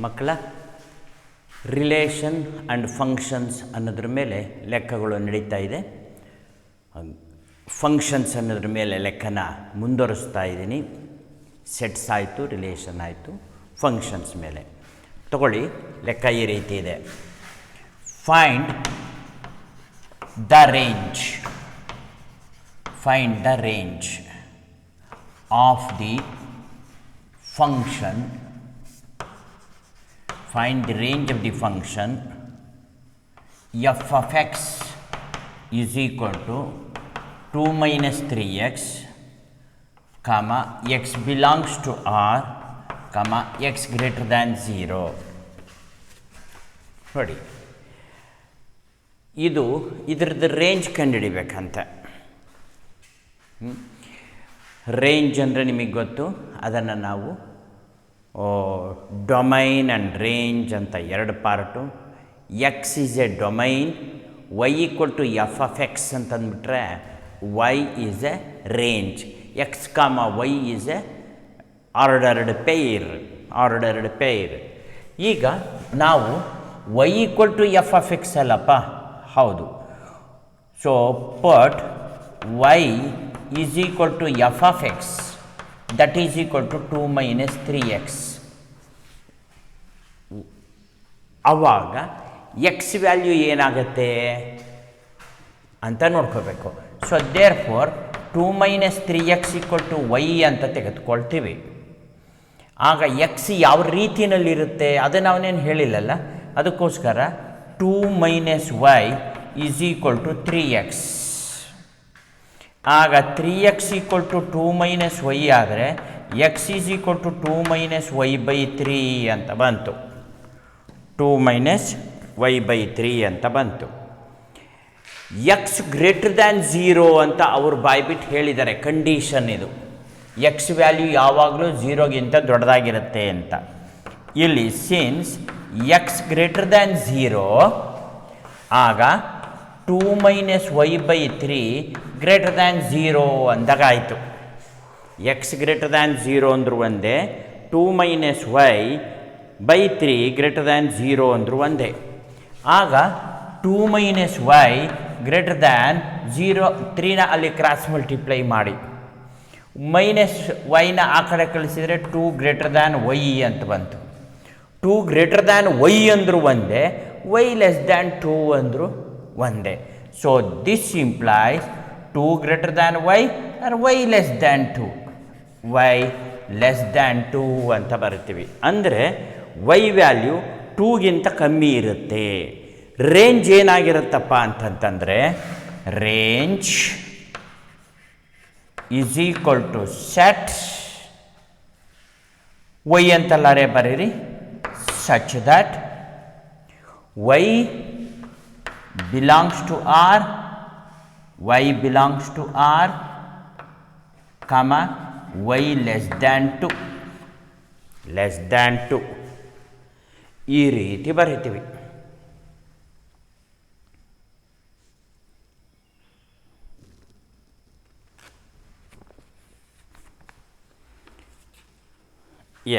ಮಕ್ಕಳ relation and functions ಅನ್ನೋದ್ರ ಮೇಲೆ ಲೆಕ್ಕಗಳು ನಡೀತಾ ಇದೆ. ಫಂಕ್ಷನ್ಸ್ ಅನ್ನೋದ್ರ ಮೇಲೆ ಲೆಕ್ಕನ ಮುಂದುವರಿಸ್ತಾ ಇದ್ದೀನಿ. ಸೆಟ್ಸ್ ಆಯಿತು, ರಿಲೇಷನ್ ಆಯಿತು, ಫಂಕ್ಷನ್ಸ್ ಮೇಲೆ ತಗೊಳ್ಳಿ. ಲೆಕ್ಕ ಈ ರೀತಿ ಇದೆ. Find the range of the function, find the range of the function f of x is equal to 2 minus 3x, comma x belongs to R, comma x greater than 0. ನೋಡಿ, ಇದರದ್ದು range ಕಂಡುಹಿಡಿಬೇಕಂತ. Range ಅಂದರೆ ನಿಮಗೆ ಗೊತ್ತು, ಅದನ್ನು ನಾವು domain and range ಅಂತ ಎರಡು part. X is a domain, Y equal to F of X ಅಂತಂದ್ಬಿಟ್ರೆ Y is a range, X comma Y is a ordered pair. ಈಗ ನಾವು Y equal to F of X ಅಲ್ಲಪ್ಪ, ಹೌದು. So put Y is equal to f of x, that is equal to 2 minus 3x. ಆವಾಗ X value ಏನಾಗುತ್ತೆ ಅಂತ ನೋಡ್ಕೋಬೇಕು. So therefore 2 minus 3x equal to y ಅಂತ ತೆಗೆದುಕೊಳ್ತೀವಿ. ಆಗ X ಯಾವ ರೀತಿಯಲ್ಲಿರುತ್ತೆ ಅದನ್ನು ಅವನೇನು ಹೇಳಿಲ್ಲಲ್ಲ, ಅದಕ್ಕೋಸ್ಕರ 2 minus y is equal to 3x. ಆಗ 3x equal to 2 minus Y ಆದರೆ X is equal to 2 minus Y by 3 ಅಂತ ಬಂತು. 2 ಮೈನಸ್ ವೈ ಬೈ 3 ಅಂತ ಬಂತು. ಎಕ್ಸ್ ಗ್ರೇಟರ್ ದ್ಯಾನ್ 0 ಅಂತ ಅವರು ಬಾಯ್ಬಿಟ್ಟು ಹೇಳಿದ್ದಾರೆ. ಕಂಡೀಷನ್ ಇದು, ಎಕ್ಸ್ ವ್ಯಾಲ್ಯೂ ಯಾವಾಗಲೂ 0ಗಿಂತ ದೊಡ್ಡದಾಗಿರುತ್ತೆ ಅಂತ. ಇಲ್ಲಿ ಸಿನ್ಸ್ ಎಕ್ಸ್ ಗ್ರೇಟರ್ ದ್ಯಾನ್ 0, ಆಗ 2 minus Y by 3 greater than 0 ಅಂದಾಗ ಆಯಿತು. ಎಕ್ಸ್ ಗ್ರೇಟರ್ ದ್ಯಾನ್ 0 ಅಂದರೂ ಒಂದೇ, 2 minus Y by 3 greater than 0 ಅಂದರೂ ಒಂದೇ. ಆಗ 2 ಮೈನಸ್ ವೈ ಗ್ರೇಟರ್ ದ್ಯಾನ್ 0, 3ನ ಅಲ್ಲಿ ಕ್ರಾಸ್ ಮಲ್ಟಿಪ್ಲೈ ಮಾಡಿ ಮೈನಸ್ ವೈನ ಆ ಕಡೆ ಕಳಿಸಿದರೆ 2 ಗ್ರೇಟರ್ ದ್ಯಾನ್ ವೈ ಅಂತ ಬಂತು. 2 ಗ್ರೇಟರ್ ದ್ಯಾನ್ ವೈ ಅಂದರೂ ಒಂದೇ, ವೈ ಲೆಸ್ ದ್ಯಾನ್ 2 ಅಂದರೂ ಒಂದೇ. So this implies 2 greater than y or y less than 2, y less than 2 ಅಂತ ಬರ್ತೀವಿ. ಅಂದರೆ ವೈ ವ್ಯಾಲ್ಯೂ 2ಗಿಂತ ಕಮ್ಮಿ ಇರುತ್ತೆ. ರೇಂಜ್ ಏನಾಗಿರುತ್ತಪ್ಪ ಅಂತಂತಂದರೆ range is equal to set Y ಅಂತಲ್ಲಾರೆ ಬರೀರಿ, such that Y belongs to R, y belongs to R, comma y less than 2 ಈ ರೀತಿ ಬರೀತೀವಿ.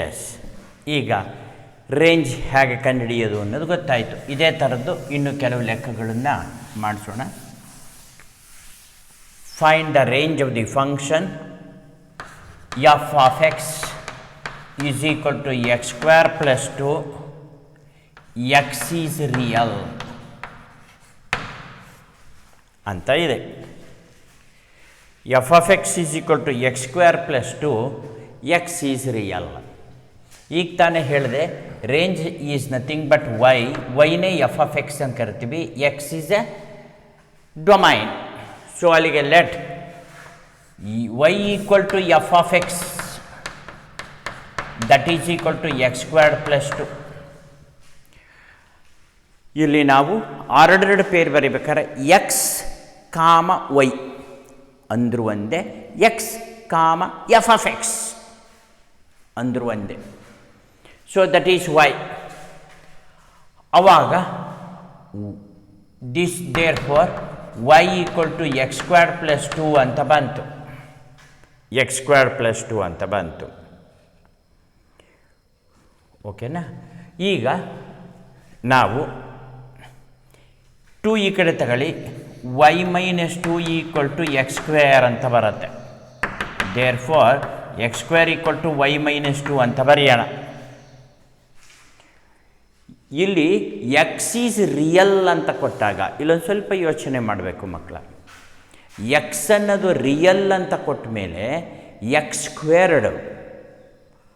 ಎಸ್, ಈಗ ರೇಂಜ್ ಹೇಗೆ ಕಂಡುಹಿಡಿಯೋದು ಅನ್ನೋದು ಗೊತ್ತಾಯಿತು. ಇದೇ ಥರದ್ದು ಇನ್ನೂ ಕೆಲವು ಲೆಕ್ಕಗಳನ್ನು ಮಾಡಿಸೋಣ. Find the range of the function F of X is equal to X square plus 2, X is real ಅಂತ ಇದೆ. F of X is equal to X square plus 2, X is real. ಈಗ ತಾನೇ ಹೇಳಿದೆ ರೇಂಜ್ ಈಸ್ ನಥಿಂಗ್ ಬಟ್ ವೈನೇ F of X ಅಂತ ಕರಿತೀವಿ, X is a domain. So ಅಲ್ಲಿಗೆ let Y equal to F of X that is equal to X squared plus 2. ಇಲ್ಲಿ ನಾವು ordered pair ಬರೀಬೇಕಾದ್ರೆ ಎಕ್ಸ್ ಕಾಮ ವೈ ಅಂದರೂ ಒಂದೇ, X comma F of X ಅಂದರೂ ಒಂದೇ. So that is Y. ಅವಾಗ this therefore Y equal to X squared plus 2 ಅಂತ ಬಂತು. ಎಕ್ಸ್ ಸ್ಕ್ವೇರ್ಡ್ ಪ್ಲಸ್ 2 ಅಂತ ಬಂತು. ಓಕೆನಾ. ಈಗ ನಾವು 2 ಈ ಕಡೆ ತಗೊಳ್ಳಿ, y - 2 = x² ಅಂತ ಬರುತ್ತೆ. ದೇರ್ ಫಾರ್ x² = y - 2 ಅಂತ ಬರೆಯೋಣ. ಇಲ್ಲಿ ಎಕ್ಸ್ ಈಸ್ ರಿಯಲ್ ಅಂತ ಕೊಟ್ಟಾಗ ಇಲ್ಲೊಂದು ಸ್ವಲ್ಪ ಯೋಚನೆ ಮಾಡಬೇಕು ಮಕ್ಕಳ. ಎಕ್ಸ್ ಅನ್ನೋದು ರಿಯಲ್ ಅಂತ ಕೊಟ್ಟ ಮೇಲೆ x²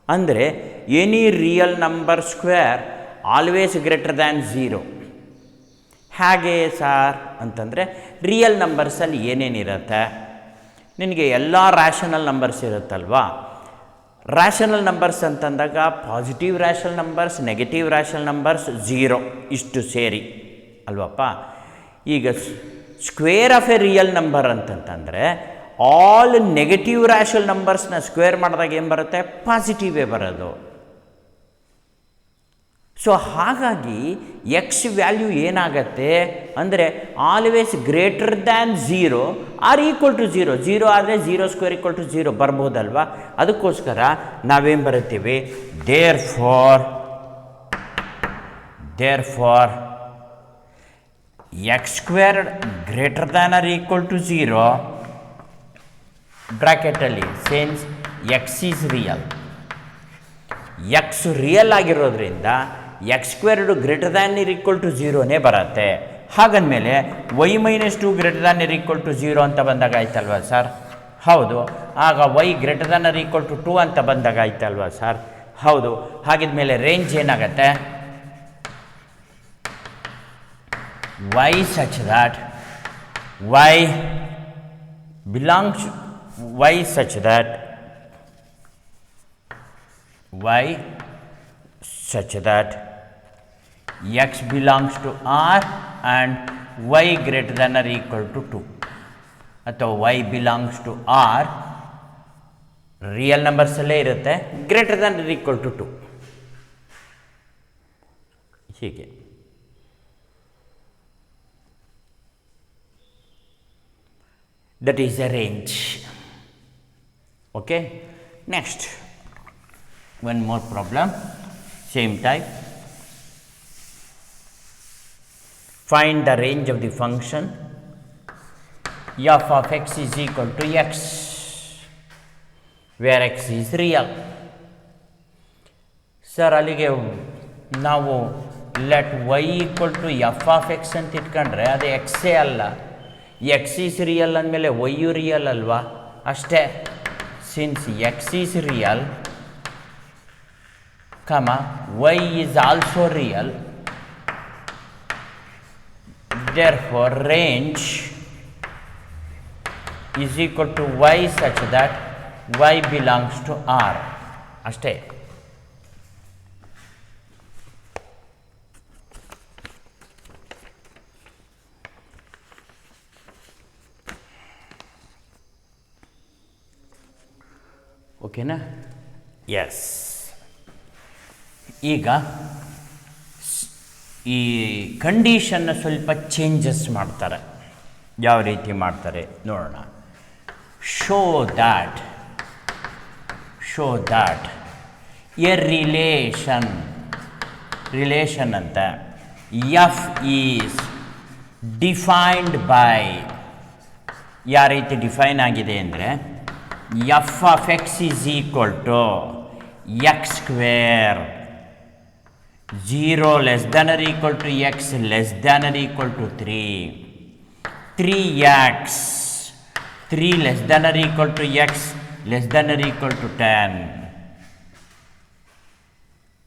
ಅಂದರೆ any real number square always greater than 0. ಹೇಗೆ ಸಾರ್ ಅಂತಂದರೆ ರಿಯಲ್ ನಂಬರ್ಸಲ್ಲಿ ಏನೇನಿರುತ್ತೆ, ನಿನಗೆ ಎಲ್ಲ ರ್ಯಾಷನಲ್ ನಂಬರ್ಸ್ ಇರುತ್ತಲ್ವಾ. ರ್ಯಾಷನಲ್ ನಂಬರ್ಸ್ ಅಂತಂದಾಗ positive rational numbers, negative rational numbers, 0 ಇಷ್ಟು ಸೇರಿ ಅಲ್ವಪ್ಪ. ಈಗ square of A real number ಅಂತಂತಂದರೆ ಆಲ್ ನೆಗೆಟಿವ್ ರ್ಯಾಷನಲ್ ನಂಬರ್ಸ್ನ ಸ್ಕ್ವೇರ್ ಮಾಡಿದಾಗ ಏನು ಬರುತ್ತೆ, ಪಾಸಿಟಿವೇ ಬರೋದು. ಸೊ ಹಾಗಾಗಿ ಎಕ್ಸ್ ವ್ಯಾಲ್ಯೂ ಏನಾಗತ್ತೆ ಅಂದರೆ always greater than 0 or equal to 0. 0 ಆದರೆ 0² = 0 ಬರ್ಬೋದಲ್ವಾ. ಅದಕ್ಕೋಸ್ಕರ ನಾವೇನು ಬರುತ್ತೀವಿ, therefore x² greater than or equal to 0 ಬ್ರ್ಯಾಕೆಟಲ್ಲಿ since X is real. X real ಆಗಿರೋದ್ರಿಂದ x² greater than or equal to 0ನೇ ಬರುತ್ತೆ. ಹಾಗಂದಮೇಲೆ y - 2 greater than or equal to 0 ಅಂತ ಬಂದಾಗ ಆಯ್ತಲ್ವಾ ಸರ್? ಹೌದು. ಆಗ y greater than or equal to 2 ಅಂತ ಬಂದಾಗ ಆಯ್ತಲ್ವಾ ಸರ್? ಹೌದು. ಹಾಗಿದ್ಮೇಲೆ ರೇಂಜ್ ಏನಾಗುತ್ತೆ, y such that y belongs x belongs to R and y greater than or equal to 2 ಅಥವಾ y belongs to R real ನಂಬರ್ಸಲ್ಲೇ ಇರುತ್ತೆ, greater than or equal to 2 ಹೀಗೆ. That is the range. Okay. Next, one more problem, same type. Find the range of the function f of x is equal to x, where x is real. Sir, ಅಲ್ಲಿಗೆ ನಾವು let y = f of x ಅಂತ ಇಟ್ಕೊಂಡ್ರೆ ಅದು ಎಕ್ಸೇ ಅಲ್ಲ. X is real ಅಂದಮೇಲೆ ವೈಯು real ಅಲ್ವಾ, ಅಷ್ಟೇ. Since X is real y is also real, therefore range is equal to y such that y belongs to R ಅಷ್ಟೇ. ಓಕೆನಾ? ಎಸ್. ಈಗ ಈ ಕಂಡೀಷನ್ನ ಸ್ವಲ್ಪ ಚೇಂಜಸ್ ಮಾಡ್ತಾರೆ. ಯಾವ ರೀತಿ ಮಾಡ್ತಾರೆ ನೋಡೋಣ. ಶೋ ದ್ಯಾಟ್ ಎ ರಿಲೇಷನ್ ಅಂತ ಎಫ್ ಈಸ್ ಡಿಫೈನ್ಡ್ ಬೈ, ಯಾವ ರೀತಿ ಡಿಫೈನ್ ಆಗಿದೆ ಅಂದರೆ f of x is equal to x², 0 less than or equal to x less than or equal to 3, 3x, 3 less than or equal to x less than or equal to 10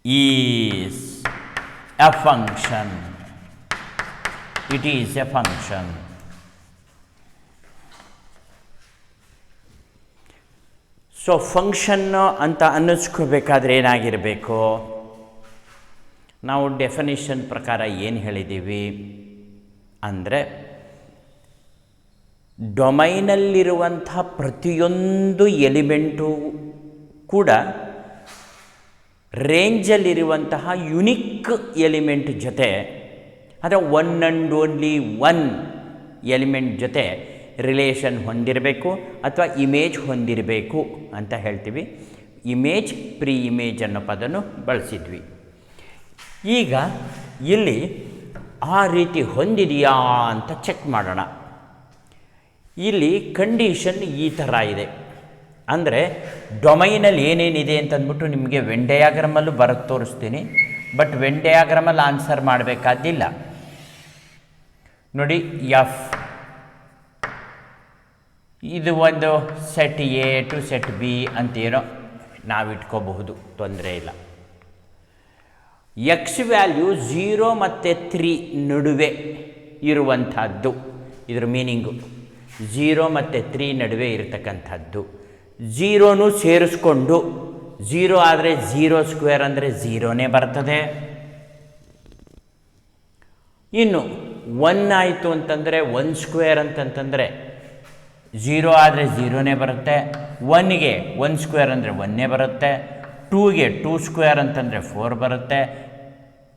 is a function. It is a function. So function ಅಂತ ಅನ್ನಿಸ್ಕೋಬೇಕಾದ್ರೆ ಏನಾಗಿರಬೇಕು, ನಾವು definition ಪ್ರಕಾರ ಏನು ಹೇಳಿದ್ದೀವಿ ಅಂದರೆ ಡೊಮೈನಲ್ಲಿರುವಂಥ ಪ್ರತಿಯೊಂದು element ಕೂಡ ರೇಂಜಲ್ಲಿರುವಂತಹ unique element ಜೊತೆ ಅಂದರೆ one and only one element ಜೊತೆ ರಿಲೇಷನ್ ಹೊಂದಿರಬೇಕು ಅಥವಾ ಇಮೇಜ್ ಹೊಂದಿರಬೇಕು ಅಂತ ಹೇಳ್ತೀವಿ. ಇಮೇಜ್, ಪ್ರೀ ಇಮೇಜ್ ಅನ್ನೋ ಪದನು ಬಳಸಿದ್ವಿ. ಈಗ ಇಲ್ಲಿ ಆ ರೀತಿ ಹೊಂದಿದೆಯಾ ಅಂತ ಚೆಕ್ ಮಾಡೋಣ. ಇಲ್ಲಿ ಕಂಡೀಷನ್ ಈ ಥರ ಇದೆ. ಅಂದರೆ ಡೊಮೈನಲ್ಲಿ ಏನೇನಿದೆ ಅಂತಂದ್ಬಿಟ್ಟು ನಿಮಗೆ ವೆನ್ ಡಯಾಗ್ರಾಮಲ್ಲೂ ಬರೋದು ತೋರಿಸ್ತೀನಿ. ಬಟ್ ವೆನ್ ಡಯಾಗ್ರಾಮಲ್ಲಿ ಆನ್ಸರ್ ಮಾಡಬೇಕಾದಿಲ್ಲ. ನೋಡಿ, ಎಫ್ ಇದು ಒಂದು set A to set B ಅಂತೇನೋ ನಾವು ಇಟ್ಕೋಬಹುದು, ತೊಂದರೆ ಇಲ್ಲ. ಎಕ್ಸ್ ವ್ಯಾಲ್ಯೂ 0 ಮತ್ತು 3 ನಡುವೆ ಇರುವಂಥದ್ದು, ಇದರ ಮೀನಿಂಗು 0 ಮತ್ತು 3 ನಡುವೆ ಇರತಕ್ಕಂಥದ್ದು. 0ನೂ ಸೇರಿಸ್ಕೊಂಡು 0 ಆದರೆ 0 ಸ್ಕ್ವೇರ್ ಅಂದರೆ 0ನೇ ಬರ್ತದೆ. ಇನ್ನು 1 ಆಯಿತು ಅಂತಂದರೆ 1 ಸ್ಕ್ವೇರ್ ಅಂತಂತಂದರೆ 0 ಆದರೆ 0ನೇ ಬರುತ್ತೆ. 1ಗೆ 1 ಸ್ಕ್ವೇರ್ ಅಂದರೆ 1ನೇ ಬರುತ್ತೆ. 2ಗೆ 2 ಸ್ಕ್ವೇರ್ ಅಂತಂದರೆ 4 ಬರುತ್ತೆ.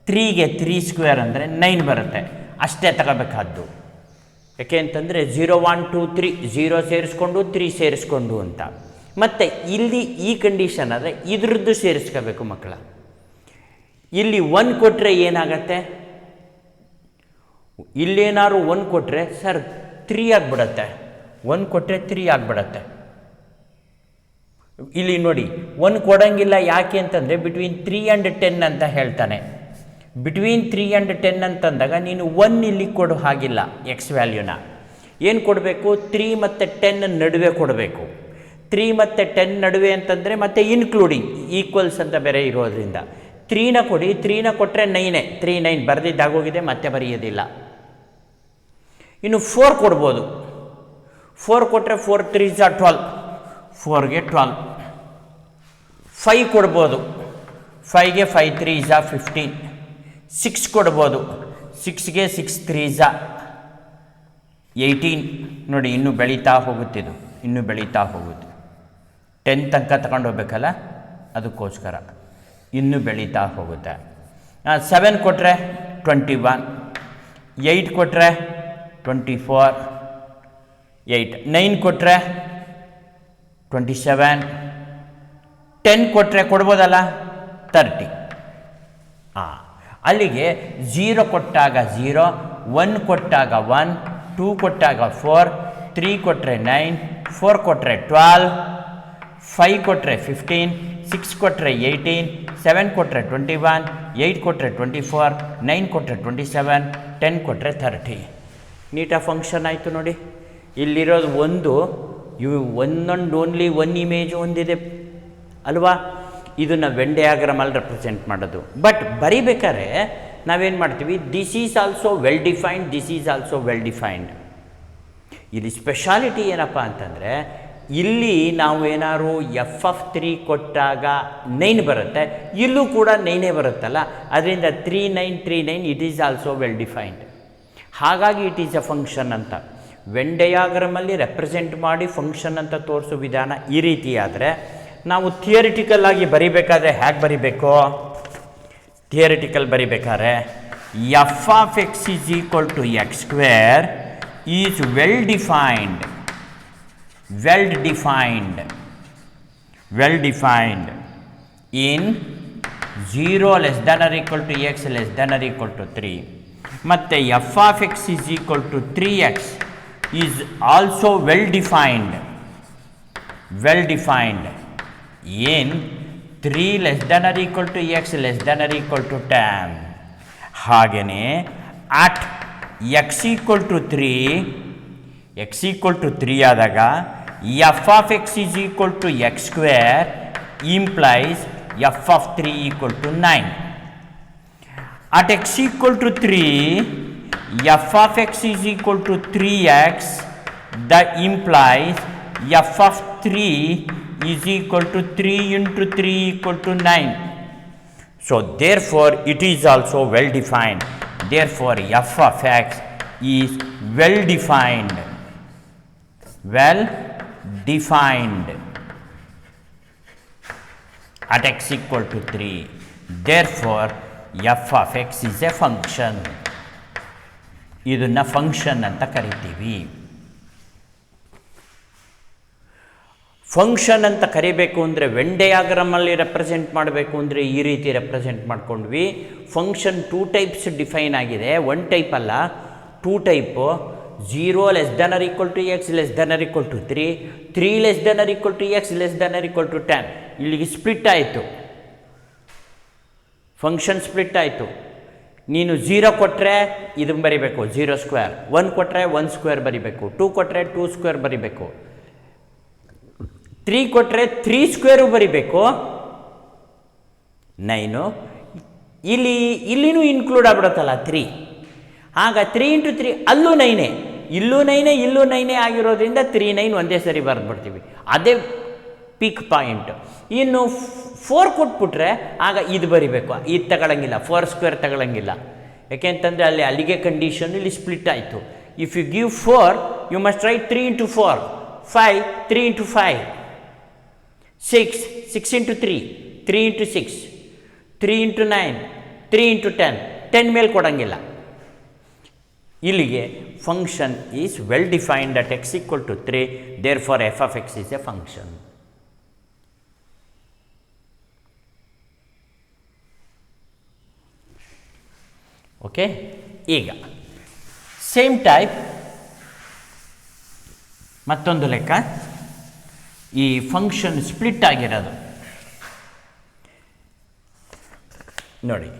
3ಗೆ 3 ಸ್ಕ್ವೇರ್ ಅಂದರೆ 9 ಬರುತ್ತೆ. ಅಷ್ಟೇ ತಗೋಬೇಕಾದ್ದು. ಯಾಕೆ ಅಂತಂದರೆ 0 1 2 3 0 ಸೇರಿಸ್ಕೊಂಡು 3 ಸೇರಿಸ್ಕೊಂಡು ಅಂತ. ಮತ್ತು ಇಲ್ಲಿ ಈ ಕಂಡೀಷನ್ ಆದರೆ ಇದ್ರದ್ದು ಸೇರಿಸ್ಕೋಬೇಕು ಮಕ್ಕಳ. ಇಲ್ಲಿ 1 ಕೊಟ್ಟರೆ ಏನಾಗತ್ತೆ, ಇಲ್ಲೇನಾದ್ರು 1 ಕೊಟ್ಟರೆ ಸರ್ 3 ಆಗಿಬಿಡತ್ತೆ. 1 ಕೊಟ್ಟರೆ 3 ಆಗಿಬಿಡತ್ತೆ. ಇಲ್ಲಿ ನೋಡಿ 1 ಕೊಡೋಂಗಿಲ್ಲ. ಯಾಕೆ ಅಂತಂದರೆ ಬಿಟ್ವೀನ್ 3 ಆ್ಯಂಡ್ 10 ಅಂತ ಹೇಳ್ತಾನೆ. ಬಿಟ್ವೀನ್ 3 ಆ್ಯಂಡ್ 10 ಅಂತಂದಾಗ ನೀನು 1 ಇಲ್ಲಿ ಕೊಡೋ ಹಾಗಿಲ್ಲ. ಎಕ್ಸ್ ವ್ಯಾಲ್ಯೂನ ಏನು ಕೊಡಬೇಕು, 3 ಮತ್ತು 10 ನಡುವೆ ಕೊಡಬೇಕು. 3 ಮತ್ತು 10 ನಡುವೆ ಅಂತಂದರೆ ಮತ್ತೆ ಇನ್ಕ್ಲೂಡಿಂಗ್ ಈಕ್ವಲ್ಸ್ ಅಂತ ಬೇರೆ ಇರೋದ್ರಿಂದ 3ನ ಕೊಡಿ. 3ನ ಕೊಟ್ಟರೆ 9 3 9 ಬರೆದಿದ್ದಾಗೋಗಿದೆ, ಮತ್ತೆ ಬರೆಯೋದಿಲ್ಲ. ಇನ್ನು 4 ಕೊಡ್ಬೋದು. 4 ಕೊಟ್ಟರೆ 4 3 12, 4ಗೆ 12. 5 ಕೊಡ್ಬೋದು. 5ಗೆ 5 3 15. 6 ಕೊಡ್ಬೋದು. 6ಗೆ 6 3 18. ನೋಡಿ ಇನ್ನೂ ಬೆಳೀತಾ ಹೋಗುತ್ತಿದ್ದು, ಇನ್ನೂ ಬೆಳೀತಾ ಹೋಗುತ್ತೆ. 10 ತನಕ ತಗೊಂಡು ಹೋಗ್ಬೇಕಲ್ಲ, ಅದಕ್ಕೋಸ್ಕರ ಇನ್ನೂ ಬೆಳೀತಾ ಹೋಗುತ್ತೆ. 7 ಕೊಟ್ಟರೆ 21. 8 ಕೊಟ್ಟರೆ 24. 8 9 ಕೊಟ್ಟರೆ 27. 10 ಕೊಟ್ಟರೆ ಕೊಡ್ಬೋದಲ್ಲ 30. ಅಲ್ಲಿಗೆ 0 ಕೊಟ್ಟಾಗ 0, 1 ಕೊಟ್ಟಾಗ 1, 2 ಕೊಟ್ಟಾಗ 4, 3 ಕೊಟ್ಟರೆ 9, 4 ಕೊಟ್ಟರೆ 12, 5 ಕೊಟ್ಟರೆ 15, 6 ಕೊಟ್ಟರೆ 18, 7 ಕೊಟ್ಟರೆ 21, 8 ಕೊಟ್ಟರೆ 24, 9 ಕೊಟ್ಟರೆ 27, 10 ಕೊಟ್ಟರೆ 30. ನೀಟಾಗಿ ಫಂಕ್ಷನ್ ಆಯಿತು ನೋಡಿ. ಇಲ್ಲಿರೋದು ಒಂದು, ಇವು ಒಂದೊಂದು ಓನ್ಲಿ 1 ಇಮೇಜ್ ಹೊಂದಿದೆ ಅಲ್ವಾ. ಇದನ್ನು ವೆನ್ ಡಯಾಗ್ರಾಮಲ್ಲಿ ರೆಪ್ರೆಸೆಂಟ್ ಮಾಡೋದು. ಬಟ್ ಬರಿಬೇಕಾದ್ರೆ ನಾವೇನು ಮಾಡ್ತೀವಿ, this is also well defined, this is also well defined. ಇಲ್ಲಿ ಸ್ಪೆಷಾಲಿಟಿ ಏನಪ್ಪ ಅಂತಂದರೆ, ಇಲ್ಲಿ ನಾವು ಏನಾದ್ರು f(3) ಕೊಟ್ಟಾಗ 9 ಬರುತ್ತೆ, ಇಲ್ಲೂ ಕೂಡ 9 ಬರುತ್ತಲ್ಲ. ಅದರಿಂದ 3 9 3 9 it is also well defined. ಹಾಗಾಗಿ ಇಟ್ ಈಸ್ ಅ ಫಂಕ್ಷನ್ ಅಂತ ವೆನ್ ಡಯಾಗ್ರಾಮಲ್ಲಿ ರೆಪ್ರೆಸೆಂಟ್ ಮಾಡಿ ಫಂಕ್ಷನ್ ಅಂತ ತೋರಿಸೋ ವಿಧಾನ ಈ ರೀತಿ. ಆದರೆ ನಾವು ಥಿಯರಿಟಿಕಲ್ ಆಗಿ ಬರಿಬೇಕಾದ್ರೆ ಹೇಗೆ ಬರಿಬೇಕು, ಥಿಯರಿಟಿಕಲ್ ಬರಿಬೇಕಾದ್ರೆ f(x) = x² is well defined in 0 < x < 3. ಮತ್ತು f(x) = 3x is also well defined in 3 < x < 10. ಹಾಗೆಯೇ at x = 3 ಆದಾಗ f(x) = x² implies f(3) = 9. At x = 3, f(x) = 3x, that implies f(3) is equal to 3 into 3 = 9. So therefore it is also well defined. Therefore f(x) is well defined at x = 3. Therefore f(x) is a function. ಇದನ್ನು function ಅಂತ ಕರಿತೀವಿ. Function ಅಂತ ಕರಿಬೇಕು ಅಂದರೆ when ಡಯಾಗ್ರಾಮಲ್ಲಿ represent ಮಾಡಬೇಕು ಅಂದರೆ ಈ ರೀತಿ ರೆಪ್ರೆಸೆಂಟ್ ಮಾಡ್ಕೊಂಡ್ವಿ. ಫಂಕ್ಷನ್ 2 ಟೈಪ್ಸ್ ಡಿಫೈನ್ ಆಗಿದೆ, 1 ಟೈಪ್ ಅಲ್ಲ 2 ಟೈಪು. 0 < x < 3, 3 < x < 10. ಇಲ್ಲಿಗೆ ಸ್ಪ್ಲಿಟ್ ಆಯಿತು, ಫಂಕ್ಷನ್ ಸ್ಪ್ಲಿಟ್ ಆಯಿತು. ನೀನು 0 ಕೊಟ್ಟರೆ ಇದನ್ನು ಬರಿಬೇಕು 0 ಸ್ಕ್ವೇರ್, 1 ಕೊಟ್ಟರೆ 1 ಸ್ಕ್ವೇರ್ ಬರಿಬೇಕು, 2 ಕೊಟ್ಟರೆ 2 ಸ್ಕ್ವೇರ್ ಬರಿಬೇಕು, 3 ಕೊಟ್ಟರೆ 3 ಸ್ಕ್ವೇರು ಬರಿಬೇಕು. 9 ಇಲ್ಲಿನೂ ಇನ್ಕ್ಲೂಡ್ ಆಗ್ಬಿಡುತ್ತಲ್ಲ 3. ಆಗ 3 × 3 ಅಲ್ಲೂ 9, ಇಲ್ಲೂ 9, ಇಲ್ಲೂ 9 ಆಗಿರೋದ್ರಿಂದ 3 9 ಒಂದೇ ಸರಿ ಬರೆದ್ಬಿಡ್ತೀವಿ. ಅದೇ ಪೀಕ್ ಪಾಯಿಂಟ್. ಇನ್ನು 4 ಕೊಟ್ಬಿಟ್ರೆ ಆಗ ಇದು ಬರಿಬೇಕು, ಇದು ತಗೊಳ್ಳಂಗಿಲ್ಲ, 4 ಸ್ಕ್ವೇರ್ ತಗೊಳ್ಳಂಗಿಲ್ಲ. ಯಾಕೆಂತಂದರೆ ಅಲ್ಲಿಗೆ ಕಂಡೀಷನ್ ಇಲ್ಲಿ ಸ್ಪ್ಲಿಟ್ ಆಯಿತು. If you give 4 you must write 3 × 4, 5 3 × 5, 6 6 × 3, 3 × 6, 3 × 9, 3 × 10, 10 ಮೇಲೆ ಕೊಡೋಂಗಿಲ್ಲ. ಇಲ್ಲಿಗೆ function is well defined at x = 3, therefore f of x is a function. Okay, ಈಗ ಸೇಮ್ ಟೈಪ್ ಮತ್ತೊಂದು ಲೆಕ್ಕ. ಈ ಫಂಕ್ಷನ್ ಸ್ಪ್ಲಿಟ್ ಆಗಿರೋದು ನೋಡಿ.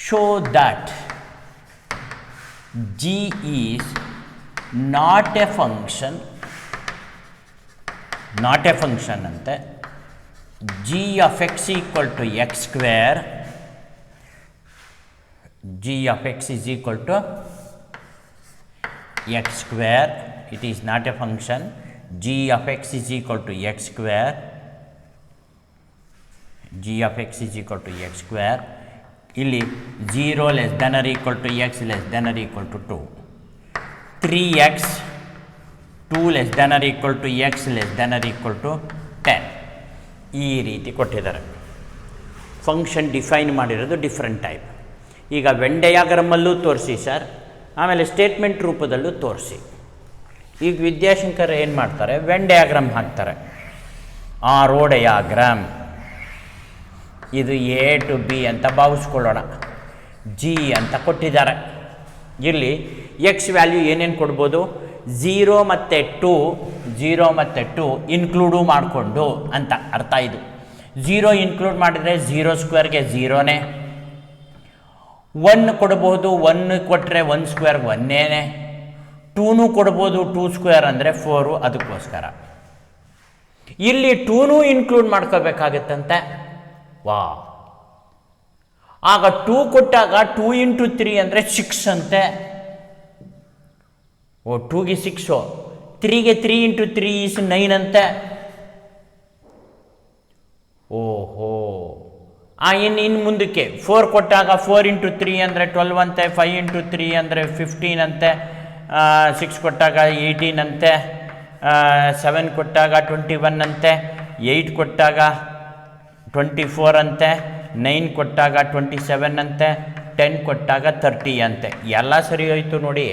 Show that g is not a function ಅಂತೆ. g of x = x square, g of x is equal to x square. It is not a function. g of x is equal to x square, g of x is equal to x square. ಇಲ್ಲಿ 0 < x < 2, 3x 2 < x < 10 ಈ ರೀತಿ ಕೊಟ್ಟಿದ್ದಾರೆ. Function define ಮಾಡಿರೋದು different type. ಈಗ when ಡಯಾಗ್ರಾಮಲ್ಲೂ ತೋರಿಸಿ sir, ಆಮೇಲೆ statement ರೂಪದಲ್ಲೂ ತೋರಿಸಿ. ಈಗ ವಿದ್ಯಾಶಂಕರ್ ಏನು ಮಾಡ್ತಾರೆ, ವೆನ್ ಡಯಾಗ್ರಾಮ್ ಹಾಕ್ತಾರೆ. ರೋ ಡಯಾಗ್ರಾಮ್ ಇದು A to B ಅಂತ ಭಾವಿಸ್ಕೊಳ್ಳೋಣ. G ಅಂತ ಕೊಟ್ಟಿದ್ದಾರೆ. ಇಲ್ಲಿ ಎಕ್ಸ್ ವ್ಯಾಲ್ಯೂ ಏನೇನು ಕೊಡ್ಬೋದು, 0 ಮತ್ತು 2 ಇನ್ಕ್ಲೂಡು ಮಾಡಿಕೊಂಡು ಅಂತ ಅರ್ಥ. ಇದು 0 ಇನ್ಕ್ಲೂಡ್ ಮಾಡಿದರೆ 0 ಸ್ಕ್ವೇರ್ಗೆ 0ನೇ, 1 ಕೊಡ್ಬೋದು, 1 ಕೊಟ್ಟರೆ 1 ಸ್ಕ್ವೇರ್ಗೆ 1ನೇ, 2 ಕೊಡ್ಬೋದು, 2 ಸ್ಕ್ವೇರ್ ಅಂದರೆ 4, ಅದಕ್ಕೋಸ್ಕರ ಇಲ್ಲಿ 2 ಇನ್ಕ್ಲೂಡ್ ಮಾಡ್ಕೋಬೇಕಾಗತ್ತಂತೆ. ವಾ, ಆಗ 2 ಕೊಟ್ಟಾಗ 2 × 3 ಅಂದರೆ 6 ಅಂತೆ. 2ಗೆ 6, 3ಗೆ 3 × 3 is 9 ಅಂತೆ. ಓಹೋ, ಇನ್ನು ಮುಂದಕ್ಕೆ 4 ಕೊಟ್ಟಾಗ 4 × 3 ಅಂದರೆ 12 ಅಂತೆ, 5 × 3 ಅಂದರೆ 15 ಅಂತೆ, 6 ಕೊಟ್ಟಾಗ 18 ಅಂತೆ, 7 ಕೊಟ್ಟಾಗ 21 ಅಂತೆ, 8 ಕೊಟ್ಟಾಗ 24 ಅಂತೆ, 9 ಕೊಟ್ಟಾಗ 27 ಅಂತೆ, 10 ಕೊಟ್ಟಾಗ 30 ಅಂತೆ. ಎಲ್ಲ ಸರಿ ಹೋಯ್ತು ನೋಡಿ.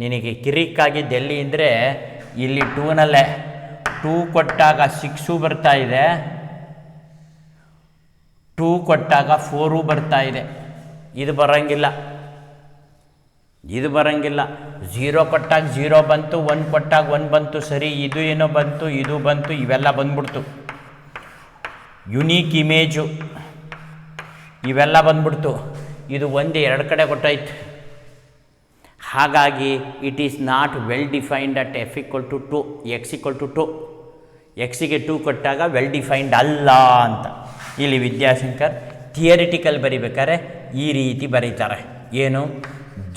ನಿನಗೆ ಕಿರಿಕಾಗಿದ್ದು ಎಲ್ಲಿ ಅಂದರೆ ಇಲ್ಲಿ 2ನಲ್ಲೇ 2 ಕೊಟ್ಟಾಗ 6 ಬರ್ತಾ ಇದೆ, 2 ಕೊಟ್ಟಾಗ 4 ಬರ್ತಾ ಇದೆ. ಇದು ಬರೋಂಗಿಲ್ಲ. 0 ಕೊಟ್ಟಾಗ 0 ಬಂತು, 1 ಕೊಟ್ಟಾಗ 1 ಬಂತು, ಸರಿ. ಇದು ಏನೋ ಬಂತು, ಇದು ಬಂತು, ಇವೆಲ್ಲ ಬಂದ್ಬಿಡ್ತು. ಯುನೀಕ್ ಇಮೇಜು ಇವೆಲ್ಲ ಬಂದ್ಬಿಡ್ತು. ಇದು 1 2 ಕಡೆ ಕೊಟ್ಟಾಯ್ತು. ಹಾಗಾಗಿ it is not well defined at f = 2, x = 2. ಎಕ್ಸಿಗೆ 2 ಕೊಟ್ಟಾಗ ವೆಲ್ ಡಿಫೈನ್ಡ್ ಅಲ್ಲ ಅಂತ. ಇಲ್ಲಿ ವಿದ್ಯಾಶಂಕರ್ ಥಿಯರಿಟಿಕಲ್ ಬರಿಬೇಕಾದ್ರೆ ಈ ರೀತಿ ಬರೀತಾರೆ. ಏನು,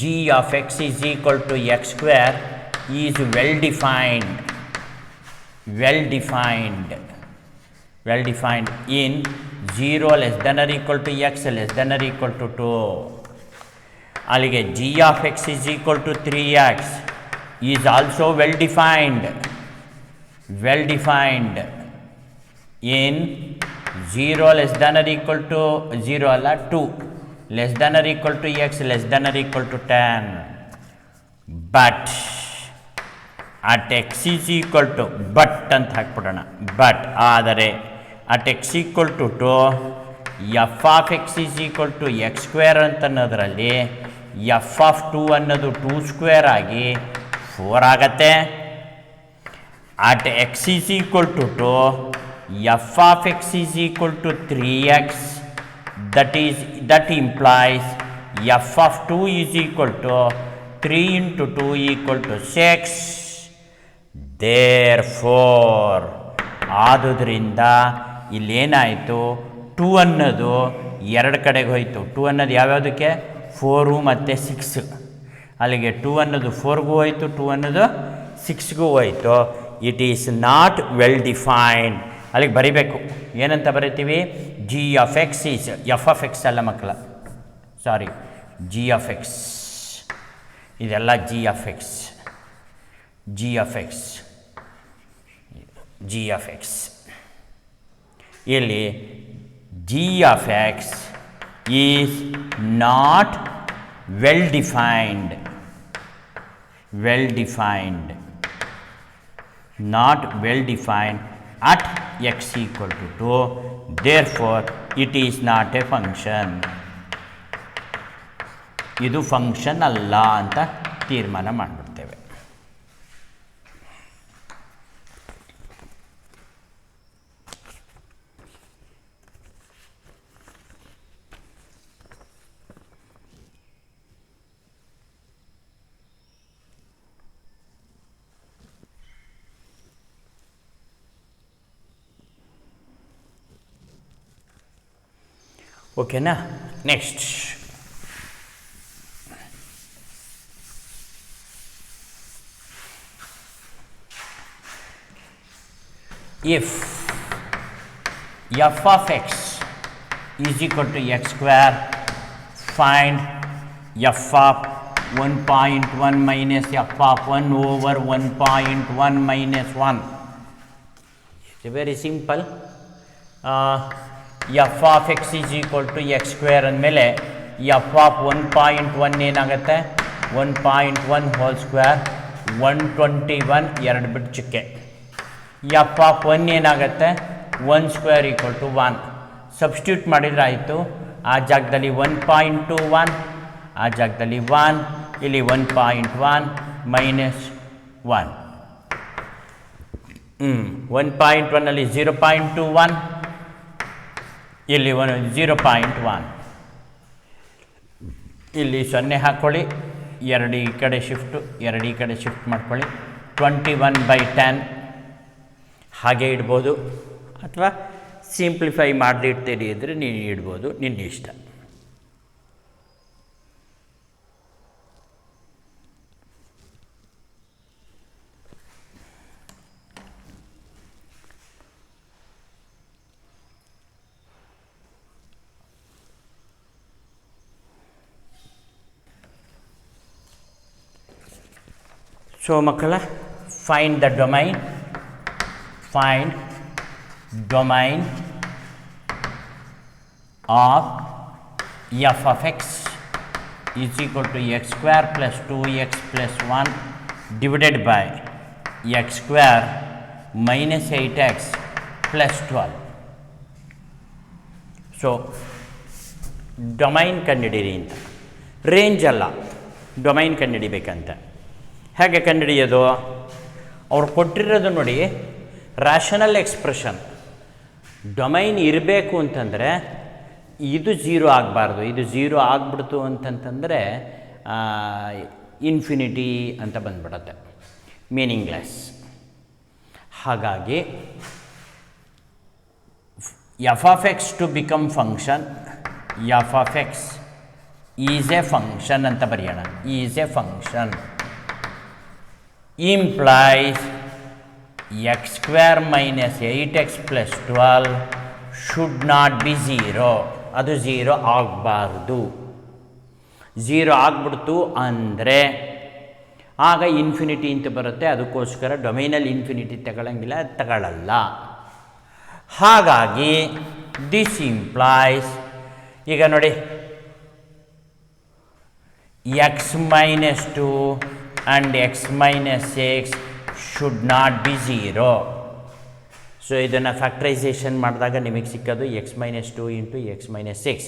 g of x is equal to x square is well defined in 0 < x < 2. ಅಲ್ಲಿಗೆ g of x is equal to 3x is also well defined in 0 < 0 ಅಲ್ಲ 2 < x < 10. But at x is equal to but ಅಂತ ಹಾಕ್ಬಿಡೋಣ. But ಆದರೆ at x equal to F of X is equal to X square ಅಂತ ಅನ್ನೋದರಲ್ಲಿ F of 2 ಅನ್ನೋದು 2 square ಆಗಿ 4 ಆಗತ್ತೆ. At x is equal to F of X is equal to 3x, that implies f of 2 is equal to 3 into 2 equal to 6. Therefore ಆದುದರಿಂದ ಇಲ್ಲೇನಾಯಿತು, 2 ಅನ್ನೋದು ಎರಡು ಕಡೆಗೆ ಹೋಯಿತು. 2 ಅನ್ನೋದು ಯಾವ್ಯಾವುದಕ್ಕೆ, 4 ಮತ್ತು 6. ಅಲ್ಲಿಗೆ 2 ಅನ್ನೋದು 4ಗೂ ಹೋಯಿತು, 2 ಅನ್ನೋದು 6ಗೂ ಹೋಯಿತು. It is not well defined. ಅಲ್ಲಿಗೆ ಬರಿಬೇಕು. ಏನಂತ ಬರಿತೀವಿ, G of X is, F of X ಅಲ್ಲ ಮಕ್ಕಳ, ಸಾರಿ, ಜಿ ಆಫ್ ಎಕ್ಸ್. ಇದೆಲ್ಲ G of X, G of X, G of X. ಇಲ್ಲಿ G of X is not well defined, well defined, not well defined at x equal to 2, therefore it is not a function. ಇದು function ಅಲ್ಲ ಅಂತ ತೀರ್ಮಾನ ಮಾಡಿಬಿಡ್ತೇವೆ. ಓಕೆನಾ? Next, if f of x is equal to x square, find f of 1.1 minus f of 1 over 1.1 minus 1. It's very simple. F of X is equal to X square ಅಂದಮೇಲೆ f of 1.1 ಏನಾಗುತ್ತೆ, 1.1 whole square, 121, 2 ಬಿಟ್ಟು ಚಿಕ್ಕೆ. F of 1 ಏನಾಗುತ್ತೆ, 1 square equal to 1. Substitute ಮಾಡಿದ್ರೆ ಆಯಿತು. ಆ ಜಾಗದಲ್ಲಿ 1.21, ಆ ಜಾಗದಲ್ಲಿ 1, ಇಲ್ಲಿ 1.1 ಮೈನಸ್ 1. 1.1 0.21, ಇಲ್ಲಿ 0.1, ಇಲ್ಲಿ 0 ಹಾಕ್ಕೊಳ್ಳಿ, 2 ಈ ಕಡೆ ಶಿಫ್ಟು, 2 ಈ ಕಡೆ ಶಿಫ್ಟ್ ಮಾಡ್ಕೊಳ್ಳಿ. 21/10 ಹಾಗೆ ಇಡ್ಬೋದು, ಅಥವಾ ಸಿಂಪ್ಲಿಫೈ ಮಾಡಲಿ ಇಡ್ತೀರಿ ಅಂದರೆ ನೀನು ಇಡ್ಬೋದು, ನಿನ್ನ ಇಷ್ಟ. ಸೊ ಮಕ್ಕಳ, find the domain, find domain of f of x is equal to x square plus 2x plus 1 divided by x square minus 8x plus 12. So domain ಕಂಡುಹಿಡೀರಿ ಅಂತ, ರೇಂಜ್ ಅಲ್ಲ, ಡೊಮೈನ್ ಕಂಡುಹಿಡಿಬೇಕಂತ. ಹೇಗೆ ಕಂಡುಹಿಡಿಯೋದು? ಅವ್ರು ಕೊಟ್ಟಿರೋದು ನೋಡಿ, ರ್ಯಾಷನಲ್ ಎಕ್ಸ್ಪ್ರೆಷನ್. ಡೊಮೈನ್ ಇರಬೇಕು ಅಂತಂದರೆ ಇದು 0 ಆಗಬಾರ್ದು. ಇದು 0 ಆಗಿಬಿಡ್ತು ಅಂತಂತಂದರೆ ಇನ್ಫಿನಿಟಿ ಅಂತ ಬಂದ್ಬಿಡುತ್ತೆ, ಮೀನಿಂಗ್ಲೆಸ್. ಹಾಗಾಗಿ f of x to become function, F of X is a function ಅಂತ ಬರೆಯೋಣ. Is a function implies x square minus 8x plus 12 should not be 0. ಅದು 0 ಆಗಬಾರ್ದು. 0 ಆಗಿಬಿಡ್ತು ಅಂದರೆ ಆಗ ಇನ್ಫಿನಿಟಿ ಅಂತ ಬರುತ್ತೆ. ಅದಕ್ಕೋಸ್ಕರ ಡೊಮೈನಲ್ಲಿ ಇನ್ಫಿನಿಟಿ ತಗೊಳ್ಳಂಗಿಲ್ಲ, ತಗೊಳ್ಳಲ್ಲ. ಹಾಗಾಗಿ ದಿಸ್ ಇಂಪ್ಲಾಯ್ಸ್, ಈಗ ನೋಡಿ, x minus 2 and x minus 6 should not be zero. So ಇದನ್ನು ಫ್ಯಾಕ್ಟ್ರೈಸೇಷನ್ ಮಾಡಿದಾಗ ನಿಮಗೆ ಸಿಕ್ಕೋದು X minus 2 into X minus 6,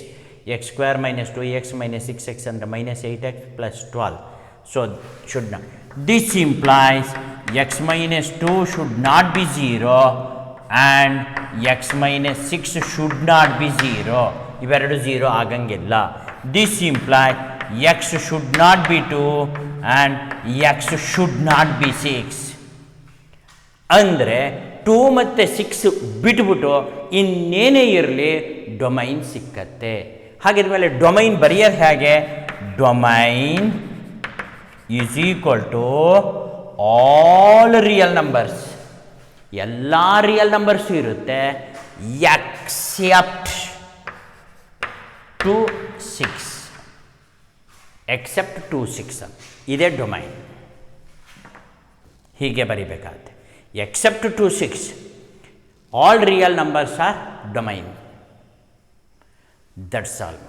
X square minus 2x minus 6x ಅಂದರೆ minus 8x plus 12. So should not, this implies X minus 2 should not be zero and X minus 6 should not be zero. ಇವೆರಡು zero ಆಗಂಗಿಲ್ಲ. This imply X should not be 2 and X should not be 6. ಅಂದರೆ 2 ಮತ್ತು 6 ಬಿಟ್ಬಿಟ್ಟು ಇನ್ನೇನೇ ಇರಲಿ domain ಸಿಕ್ಕತ್ತೆ. ಹಾಗಿದ್ಮೇಲೆ domain ಬರೆಯೋದು ಹೇಗೆ? Domain is equal to all real numbers, ಎಲ್ಲ ರಿಯಲ್ ನಂಬರ್ಸು ಇರುತ್ತೆ ಎಕ್ಸೆಪ್ಟ್ 2 6, ಎಕ್ಸೆಪ್ಟ್ 2 6 ಇದೇ ಡೊಮೈನ್. ಹೀಗೆ ಬರಿಬೇಕಾಗುತ್ತೆ. Except 2 6 all real numbers are domain. That's all.